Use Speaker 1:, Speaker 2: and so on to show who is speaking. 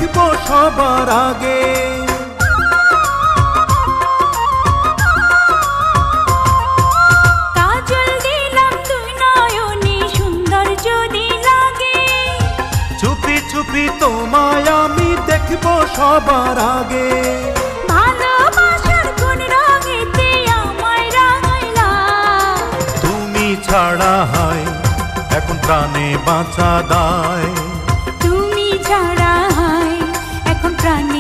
Speaker 1: দেখবো সবার আগে।
Speaker 2: কাজল দিলাম দুই নয়নে সুন্দর যদি লাগে,
Speaker 1: চুপি চুপি তোমায় আমি দেখবো সবার আগে।
Speaker 2: ভালোবাসার কোন রঙেতে আমায় রাঙাইলা,
Speaker 1: তুমি ছাড়া হয় এখন প্রাণে বাঁচা দায়।
Speaker 2: তুমি ছাড়া হয় এখন প্রাণ